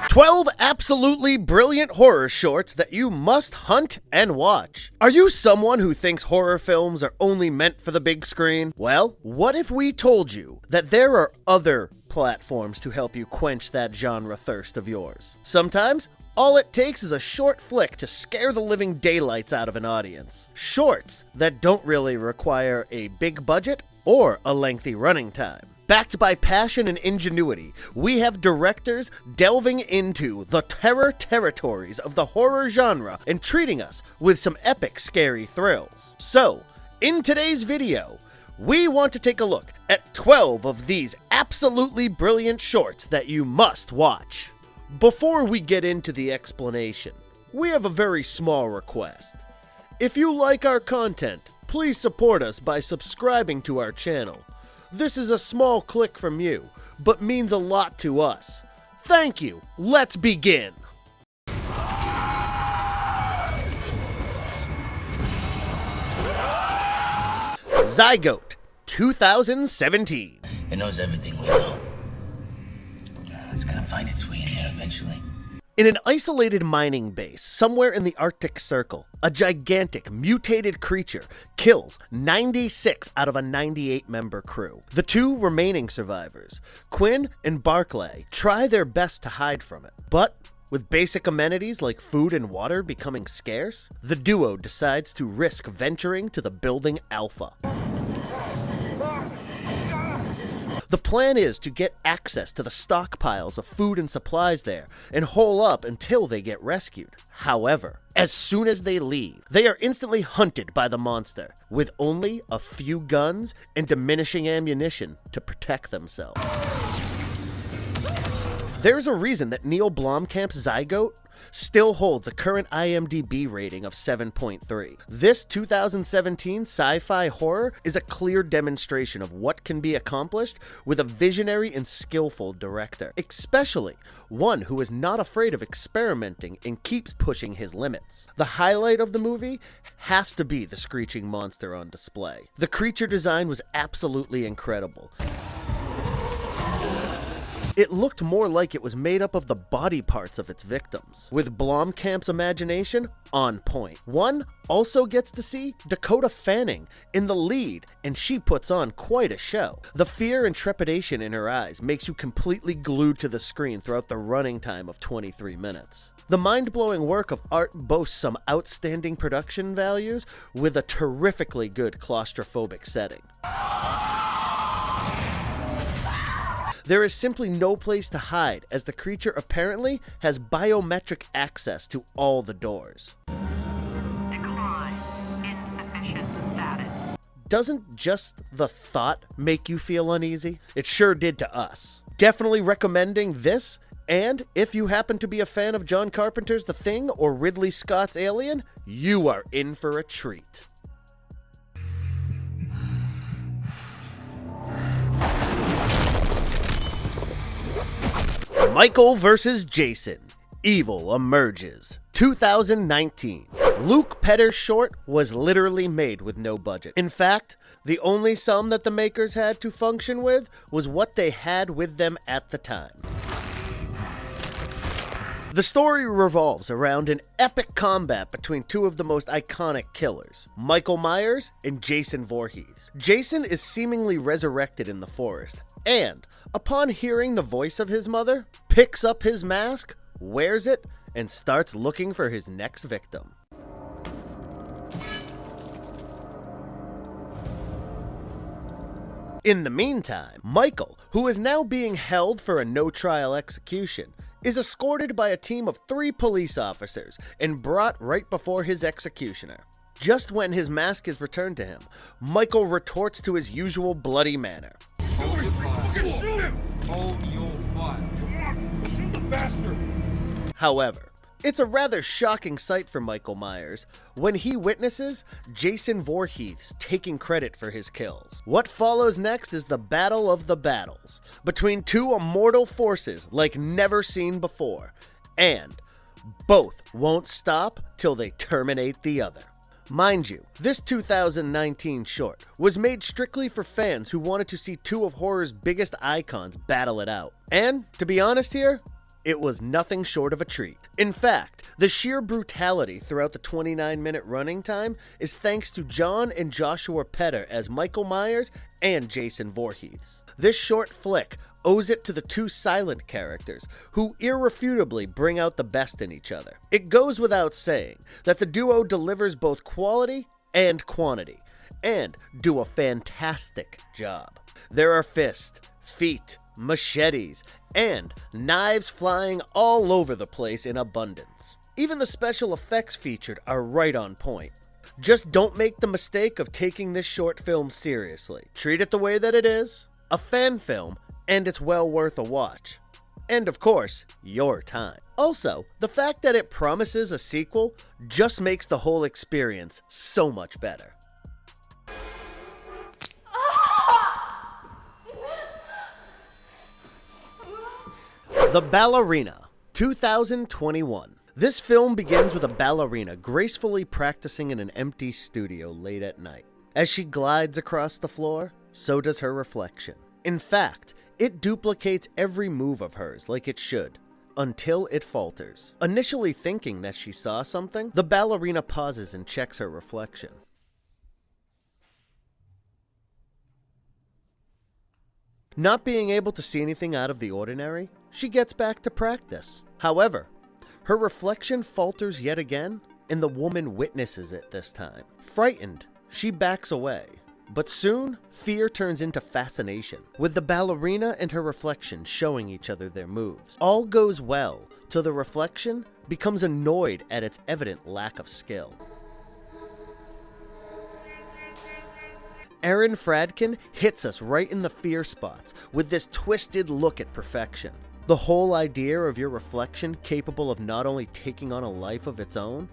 12 absolutely brilliant horror shorts that you must hunt and watch. Are you someone who thinks horror films are only meant for the big screen? Well, what if we told you that there are other platforms to help you quench that genre thirst of yours? Sometimes, all it takes is a short flick to scare the living daylights out of an audience. Shorts that don't really require a big budget or a lengthy running time. Backed by passion and ingenuity, we have directors delving into the terror territories of the horror genre and treating us with some epic scary thrills. So, in today's video, we want to take a look at 12 of these absolutely brilliant shorts that you must watch. Before we get into the explanation, we have a very small request. If you like our content, please support us by subscribing to our channel. This is a small click from you, but means a lot to us. Thank you. Let's begin. Zygote, 2017. It knows everything we know. It's gonna find its way in there eventually. In an isolated mining base somewhere in the Arctic Circle, a gigantic, mutated creature kills 96 out of a 98-member crew. The two remaining survivors, Quinn and Barclay, try their best to hide from it. But with basic amenities like food and water becoming scarce, the duo decides to risk venturing to the building Alpha. The plan is to get access to the stockpiles of food and supplies there and hole up until they get rescued. However, as soon as they leave, they are instantly hunted by the monster, with only a few guns and diminishing ammunition to protect themselves. There's a reason that Neil Blomkamp's Zygote still holds a current IMDb rating of 7.3. This 2017 sci-fi horror is a clear demonstration of what can be accomplished with a visionary and skillful director, especially one who is not afraid of experimenting and keeps pushing his limits. The highlight of the movie has to be the screeching monster on display. The creature design was absolutely incredible. It looked more like it was made up of the body parts of its victims, with Blomkamp's imagination on point. One also gets to see Dakota Fanning in the lead, and she puts on quite a show. The fear and trepidation in her eyes makes you completely glued to the screen throughout the running time of 23 minutes. The mind-blowing work of art boasts some outstanding production values with a terrifically good claustrophobic setting. There is simply no place to hide, as the creature apparently has biometric access to all the doors. Decline. Insufficient status. Doesn't just the thought make you feel uneasy? It sure did to us. Definitely recommending this, and if you happen to be a fan of John Carpenter's The Thing or Ridley Scott's Alien, you are in for a treat. Michael vs. Jason, Evil Emerges, 2019. Luke Petter's short was literally made with no budget. In fact, the only sum that the makers had to function with was what they had with them at the time. The story revolves around an epic combat between two of the most iconic killers, Michael Myers and Jason Voorhees. Jason is seemingly resurrected in the forest, and upon hearing the voice of his mother, picks up his mask, wears it, and starts looking for his next victim. In the meantime, Michael, who is now being held for a no-trial execution, is escorted by a team of 3 police officers and brought right before his executioner. Just when his mask is returned to him, Michael retorts to his usual bloody manner. Shoot him! Hold your fire. Come on, shoot the bastard! However, it's a rather shocking sight for Michael Myers when he witnesses Jason Voorhees taking credit for his kills. What follows next is the battle of the battles between two immortal forces like never seen before, and both won't stop till they terminate the other. Mind you, this 2019 short was made strictly for fans who wanted to see two of horror's biggest icons battle it out. And, to be honest here, It was nothing short of a treat. In fact, the sheer brutality throughout the 29-minute running time is thanks to John and Joshua Petter as Michael Myers and Jason Voorhees. This short flick owes it to the two silent characters, who irrefutably bring out the best in each other. It goes without saying that the duo delivers both quality and quantity, and do a fantastic job. There are fists, feet, machetes, and knives flying all over the place in abundance. Even the special effects featured are right on point. Just don't make the mistake of taking this short film seriously. Treat it the way that it is, a fan film, and it's well worth a watch. And of course, your time. Also, the fact that it promises a sequel just makes the whole experience so much better. The Ballerina, 2021. This film begins with a ballerina gracefully practicing in an empty studio late at night. As she glides across the floor, so does her reflection. In fact, it duplicates every move of hers like it should, until it falters. Initially thinking that she saw something, the ballerina pauses and checks her reflection. Not being able to see anything out of the ordinary, she gets back to practice. However, her reflection falters yet again, and the woman witnesses it this time. Frightened, she backs away. But soon, fear turns into fascination, with the ballerina and her reflection showing each other their moves. All goes well, till the reflection becomes annoyed at its evident lack of skill. Aaron Fradkin hits us right in the fear spots with this twisted look at perfection. The whole idea of your reflection capable of not only taking on a life of its own,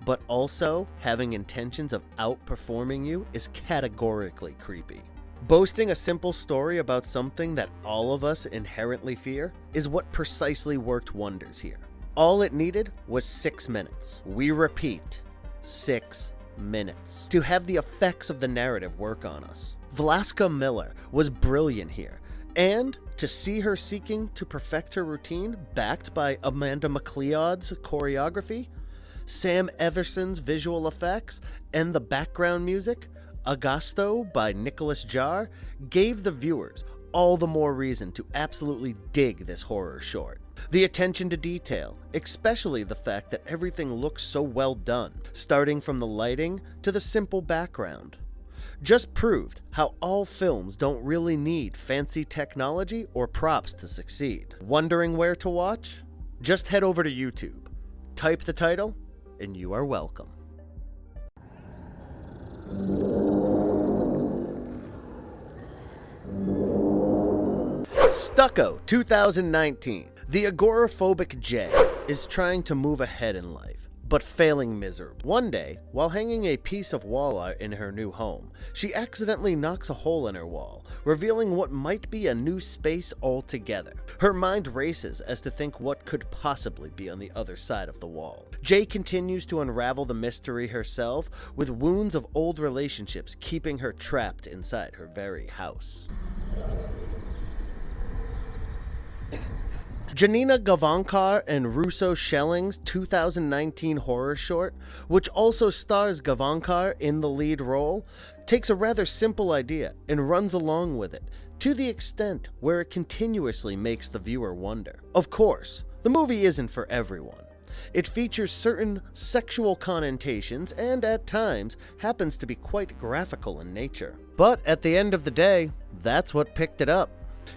but also having intentions of outperforming you is categorically creepy. Boasting a simple story about something that all of us inherently fear is what precisely worked wonders here. All it needed was 6 minutes. We repeat, 6 minutes to have the effects of the narrative work on us. Vlaska Miller was brilliant here, and to see her seeking to perfect her routine backed by Amanda McLeod's choreography, Sam Everson's visual effects, and the background music, Agosto by Nicholas Jarre, gave the viewers all the more reason to absolutely dig this horror short. The attention to detail, especially the fact that everything looks so well done, starting from the lighting to the simple background, just proved how all films don't really need fancy technology or props to succeed. Wondering where to watch? Just head over to YouTube, type the title, and you are welcome. Stucco, 2019. The agoraphobic Jay is trying to move ahead in life, but failing miserably. One day, while hanging a piece of wall art in her new home, she accidentally knocks a hole in her wall, revealing what might be a new space altogether. Her mind races as to think what could possibly be on the other side of the wall. Jay continues to unravel the mystery herself, with wounds of old relationships keeping her trapped inside her very house. Janina Gavankar and Russo Schelling's 2019 horror short, which also stars Gavankar in the lead role, takes a rather simple idea and runs along with it, to the extent where it continuously makes the viewer wonder. Of course, the movie isn't for everyone. It features certain sexual connotations and, at times, happens to be quite graphical in nature. But at the end of the day, that's what picked it up.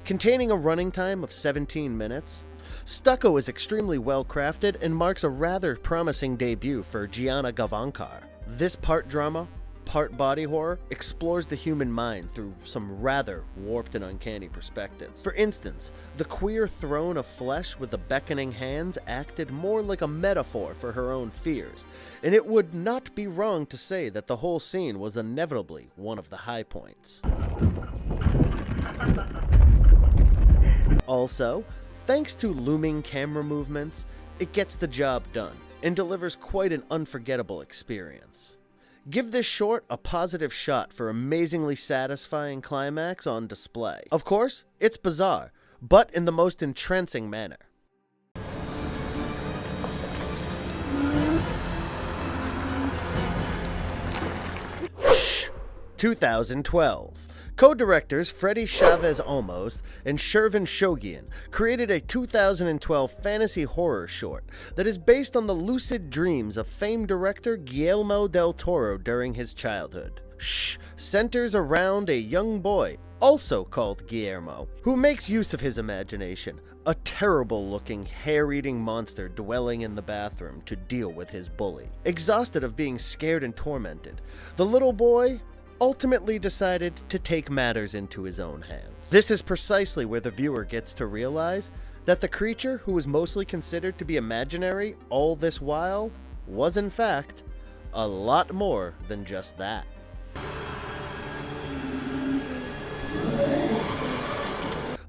Containing a running time of 17 minutes, Stucco is extremely well crafted and marks a rather promising debut for Gianna Gavankar. This part drama, part body horror explores the human mind through some rather warped and uncanny perspectives. For instance, the queer throne of flesh with the beckoning hands acted more like a metaphor for her own fears, and it would not be wrong to say that the whole scene was inevitably one of the high points. Also, thanks to looming camera movements, it gets the job done and delivers quite an unforgettable experience. Give this short a positive shot for amazingly satisfying climax on display. Of course, it's bizarre, but in the most entrancing manner. 2012. Co-directors Freddy Chavez Olmos and Shervin Shogian created a 2012 fantasy horror short that is based on the lucid dreams of famed director Guillermo del Toro during his childhood. Shhh centers around a young boy, also called Guillermo, who makes use of his imagination, a terrible-looking, hair-eating monster dwelling in the bathroom to deal with his bully. Exhausted of being scared and tormented, the little boy ultimately decided to take matters into his own hands. This is precisely where the viewer gets to realize that the creature who was mostly considered to be imaginary all this while was in fact a lot more than just that.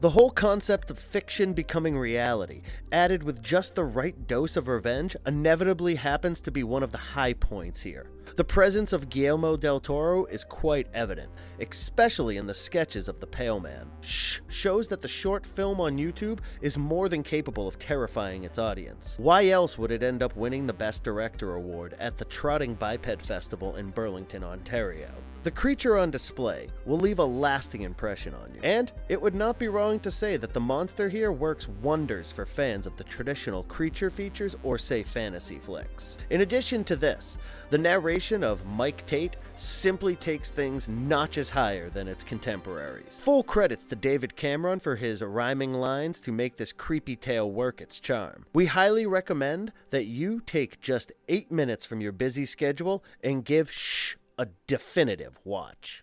The whole concept of fiction becoming reality, added with just the right dose of revenge, inevitably happens to be one of the high points here. The presence of Guillermo del Toro is quite evident, especially in the sketches of the Pale Man. Shhh shows that the short film on YouTube is more than capable of terrifying its audience. Why else would it end up winning the Best Director award at the Trotting Biped Festival in Burlington, Ontario? The creature on display will leave a lasting impression on you, and it would not be wrong to say that the monster here works wonders for fans of the traditional creature features or say fantasy flicks. In addition to this, the narration of Mike Tate simply takes things notches higher than its contemporaries. Full credits to David Cameron for his rhyming lines to make this creepy tale work its charm. We highly recommend that you take just 8 minutes from your busy schedule and give Shhh a definitive watch.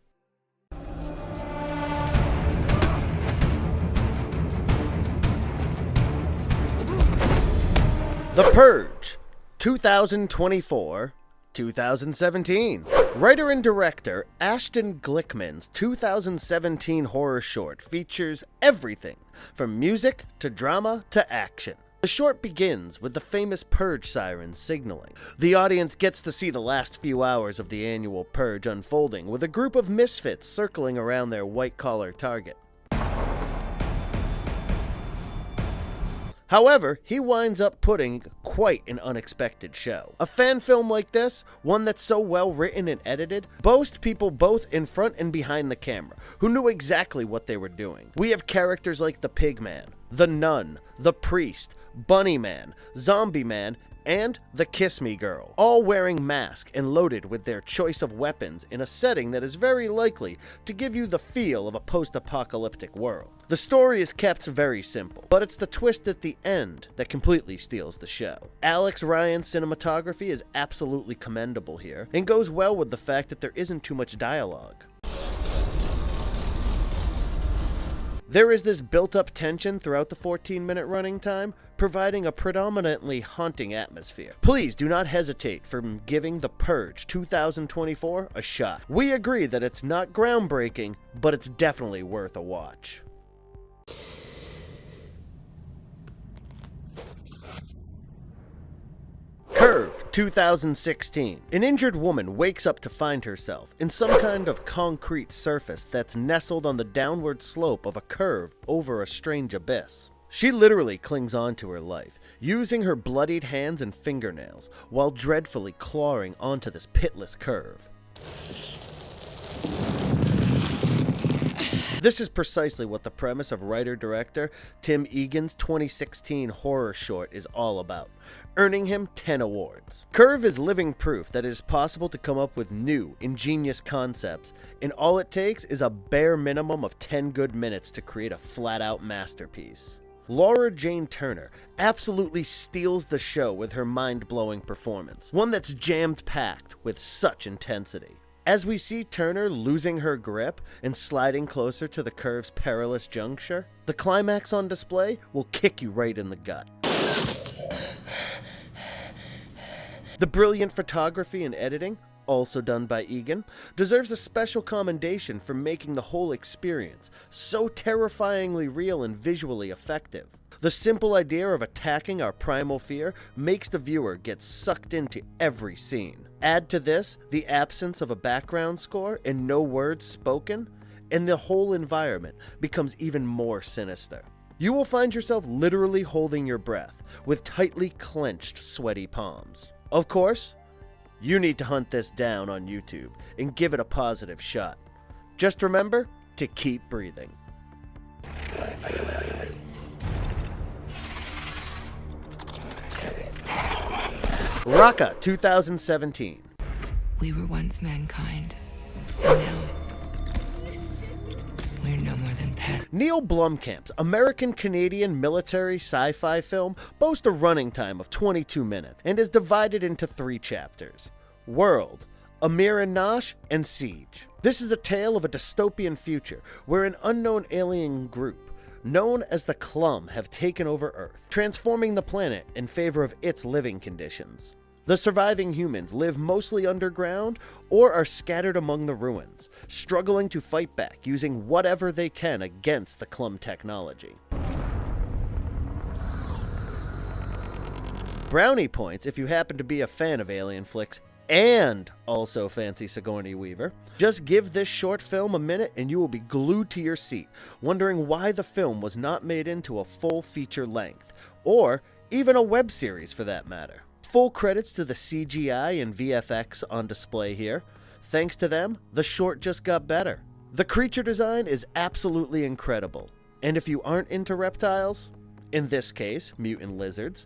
The Purge, 2024-2017. Writer and director Ashton Glickman's 2017 horror short features everything from music to drama to action. The short begins with the famous Purge siren signaling. The audience gets to see the last few hours of the annual Purge unfolding, with a group of misfits circling around their white-collar target. However, he winds up putting quite an unexpected show. A fan film like this, one that's so well written and edited, boasts people both in front and behind the camera, who knew exactly what they were doing. We have characters like the Pig Man, the Nun, the Priest, Bunny Man, Zombie Man, and the Kiss Me Girl, all wearing masks and loaded with their choice of weapons in a setting that is very likely to give you the feel of a post-apocalyptic world. The story is kept very simple, but it's the twist at the end that completely steals the show. Alex Ryan's cinematography is absolutely commendable here, and goes well with the fact that there isn't too much dialogue. There is this built-up tension throughout the 14-minute running time, providing a predominantly haunting atmosphere. Please do not hesitate from giving The Purge 2024 a shot. We agree that it's not groundbreaking, but it's definitely worth a watch. Curve, 2016. An injured woman wakes up to find herself in some kind of concrete surface that's nestled on the downward slope of a curve over a strange abyss. She literally clings on to her life, using her bloodied hands and fingernails, while dreadfully clawing onto this pitless curve. This is precisely what the premise of writer-director Tim Egan's 2016 horror short is all about, earning him 10 awards. Curve is living proof that it is possible to come up with new, ingenious concepts, and all it takes is a bare minimum of 10 good minutes to create a flat-out masterpiece. Laura Jane Turner absolutely steals the show with her mind-blowing performance, one that's jammed-packed with such intensity. As we see Turner losing her grip and sliding closer to the curve's perilous juncture, the climax on display will kick you right in the gut. The brilliant photography and editing, also done by Egan, deserves a special commendation for making the whole experience so terrifyingly real and visually effective. The simple idea of attacking our primal fear makes the viewer get sucked into every scene. Add to this the absence of a background score and no words spoken, and the whole environment becomes even more sinister. You will find yourself literally holding your breath with tightly clenched, sweaty palms. Of course, You need to hunt this down on YouTube and give it a positive shot. Just remember to keep breathing. Rakka 2017. We were once mankind, and now we're no more than pests. Neil Blomkamp's American-Canadian military sci-fi film boasts a running time of 22 minutes and is divided into 3 chapters: World, Amir and Nosh, and Siege. This is a tale of a dystopian future where an unknown alien group known as the Clum have taken over Earth, transforming the planet in favor of its living conditions. The surviving humans live mostly underground or are scattered among the ruins, struggling to fight back using whatever they can against the Clum technology. Brownie points if you happen to be a fan of alien flicks and also fancy Sigourney Weaver. Just give this short film a minute and you will be glued to your seat, wondering why the film was not made into a full feature length, or even a web series for that matter. Full credits to the CGI and VFX on display here. Thanks to them, the short just got better. The creature design is absolutely incredible, and if you aren't into reptiles, in this case, mutant lizards,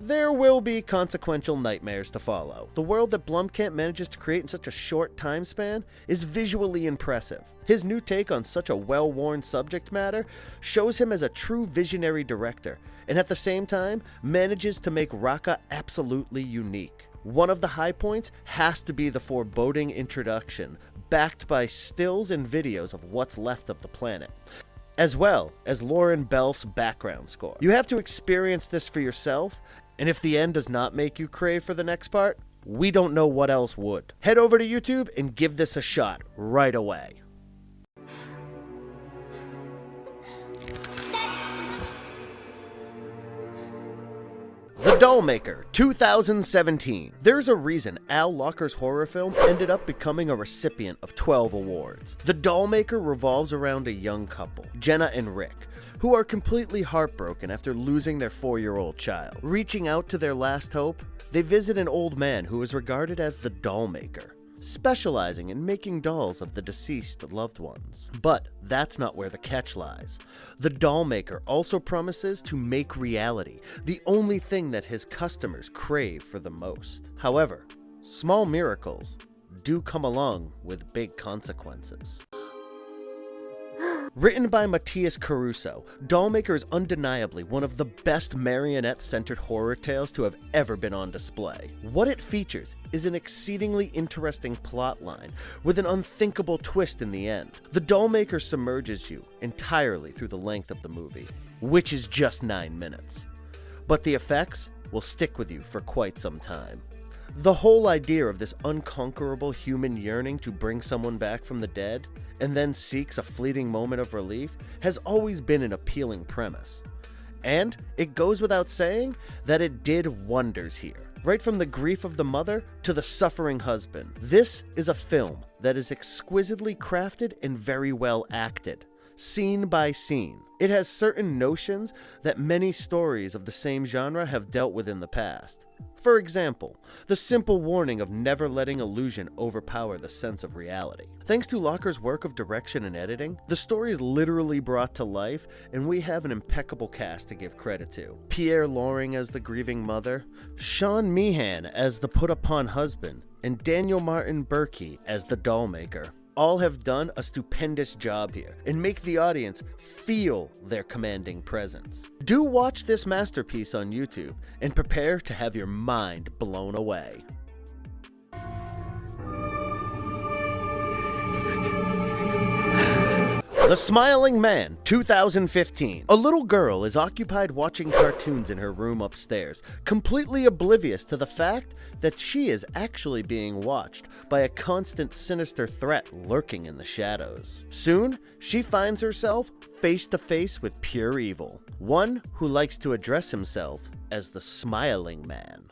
there will be consequential nightmares to follow. The world that Blomkamp manages to create in such a short time span is visually impressive. His new take on such a well-worn subject matter shows him as a true visionary director, and at the same time, manages to make Rakka absolutely unique. One of the high points has to be the foreboding introduction, backed by stills and videos of what's left of the planet, as well as Lauren Belf's background score. You have to experience this for yourself, and if the end does not make you crave for the next part, we don't know what else would. Head over to YouTube and give this a shot right away. The Dollmaker 2017. There's a reason Al Locker's horror film ended up becoming a recipient of 12 awards. The Dollmaker revolves around a young couple, Jenna and Rick, who are completely heartbroken after losing their 4-year-old child. Reaching out to their last hope, they visit an old man who is regarded as the Dollmaker, specializing in making dolls of the deceased loved ones. But that's not where the catch lies. The Dollmaker also promises to make reality the only thing that his customers crave for the most. However, small miracles do come along with big consequences. Written by Matthias Caruso, Dollmaker is undeniably one of the best marionette-centered horror tales to have ever been on display. What it features is an exceedingly interesting plotline with an unthinkable twist in the end. The Dollmaker submerges you entirely through the length of the movie, which is just 9 minutes. But the effects will stick with you for quite some time. The whole idea of this unconquerable human yearning to bring someone back from the dead and then seeks a fleeting moment of relief has always been an appealing premise. And it goes without saying that it did wonders here. Right from the grief of the mother to the suffering husband. This is a film that is exquisitely crafted and very well acted, scene by scene. It has certain notions that many stories of the same genre have dealt with in the past. For example, the simple warning of never letting illusion overpower the sense of reality. Thanks to Locker's work of direction and editing, the story is literally brought to life, and we have an impeccable cast to give credit to. Pierre Loring as the grieving mother, Sean Meehan as the put-upon husband, and Daniel Martin Berkey as the Dollmaker. All have done a stupendous job here and make the audience feel their commanding presence. Do watch this masterpiece on YouTube and prepare to have your mind blown away. The Smiling Man 2015. A little girl is occupied watching cartoons in her room upstairs, completely oblivious to the fact that she is actually being watched by a constant sinister threat lurking in the shadows. Soon, she finds herself face to face with pure evil, one who likes to address himself as the Smiling Man.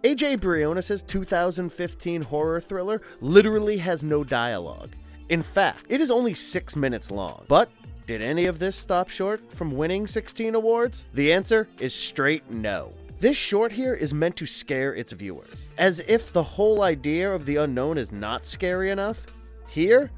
A.J. Briones' 2015 horror thriller literally has no dialogue. In fact, it is only 6 minutes long. But did any of this stop short from winning 16 awards? The answer is straight no. This short here is meant to scare its viewers. As if the whole idea of the unknown is not scary enough, here,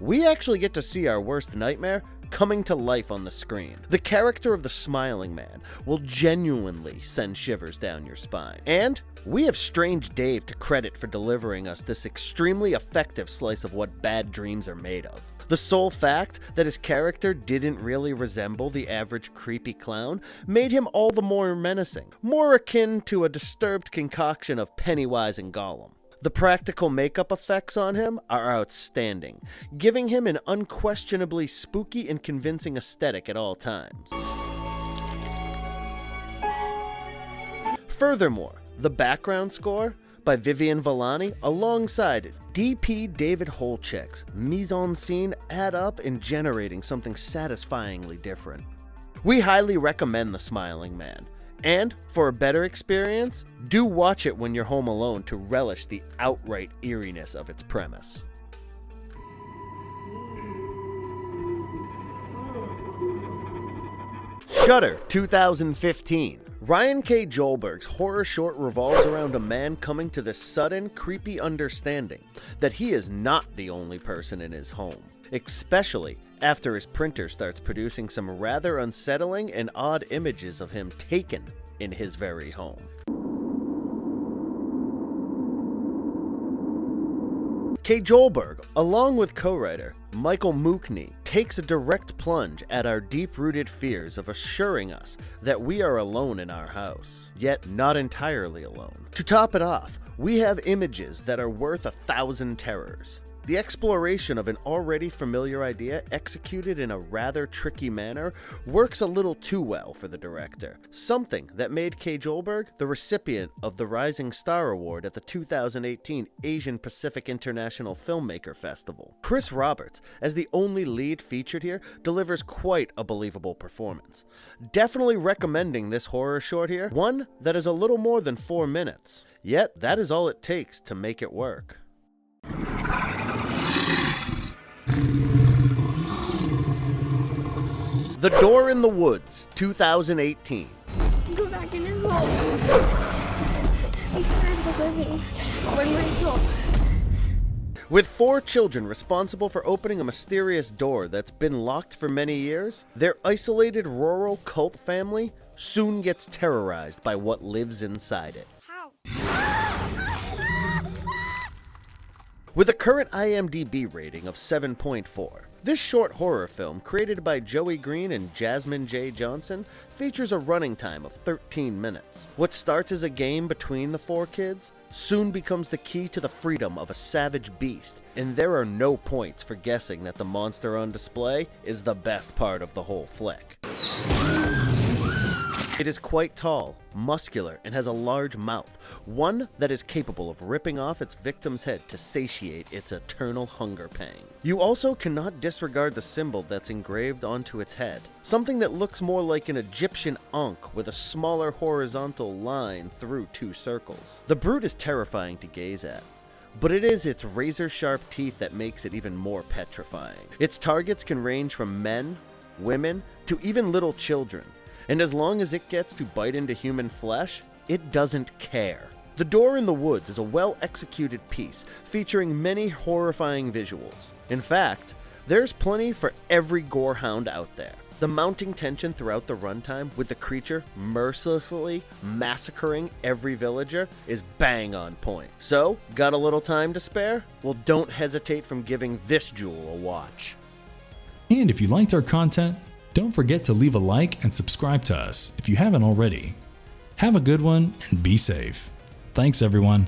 we actually get to see our worst nightmare coming to life on the screen. The character of the Smiling Man will genuinely send shivers down your spine. And we have Strange Dave to credit for delivering us this extremely effective slice of what bad dreams are made of. The sole fact that his character didn't really resemble the average creepy clown made him all the more menacing, more akin to a disturbed concoction of Pennywise and Gollum. The practical makeup effects on him are outstanding, giving him an unquestionably spooky and convincing aesthetic at all times. Furthermore, the background score by Vivian Villani alongside DP David Holcheck's mise-en-scene add up in generating something satisfyingly different. We highly recommend The Smiling Man. And, for a better experience, do watch it when you're home alone to relish the outright eeriness of its premise. Shudder 2015. Ryan K. Joelberg's horror short revolves around a man coming to the sudden, creepy understanding that he is not the only person in his home, especially after his printer starts producing some rather unsettling and odd images of him taken in his very home. K. Joelberg, along with co-writer Michael Mookney, takes a direct plunge at our deep-rooted fears of assuring us that we are alone in our house, yet not entirely alone. To top it off, we have images that are worth 1,000 terrors. The exploration of an already familiar idea executed in a rather tricky manner works a little too well for the director, something that made K. Joelberg the recipient of the Rising Star Award at the 2018 Asian Pacific International Filmmaker Festival. Chris Roberts, as the only lead featured here, delivers quite a believable performance. Definitely recommending this horror short here, one that is a little more than 4 minutes. Yet, that is all it takes to make it work. The Door in the Woods, 2018. Go back in your hole. I swear to the living. When my soul. With 4 children responsible for opening a mysterious door that's been locked for many years, their isolated rural cult family soon gets terrorized by what lives inside it. With a current IMDb rating of 7.4, this short horror film, created by Joey Green and Jasmine J. Johnson, features a running time of 13 minutes. What starts as a game between the 4 kids soon becomes the key to the freedom of a savage beast, and there are no points for guessing that the monster on display is the best part of the whole flick. It is quite tall, muscular, and has a large mouth, one that is capable of ripping off its victim's head to satiate its eternal hunger pang. You also cannot disregard the symbol that's engraved onto its head, something that looks more like an Egyptian ankh with a smaller horizontal line through 2 circles. The brute is terrifying to gaze at, but it is its razor-sharp teeth that makes it even more petrifying. Its targets can range from men, women, to even little children. And as long as it gets to bite into human flesh, it doesn't care. The Door in the Woods is a well-executed piece featuring many horrifying visuals. In fact, there's plenty for every gorehound out there. The mounting tension throughout the runtime with the creature mercilessly massacring every villager is bang on point. So, got a little time to spare? Well, don't hesitate from giving this jewel a watch. And if you liked our content, don't forget to leave a like and subscribe to us if you haven't already. Have a good one and be safe. Thanks everyone.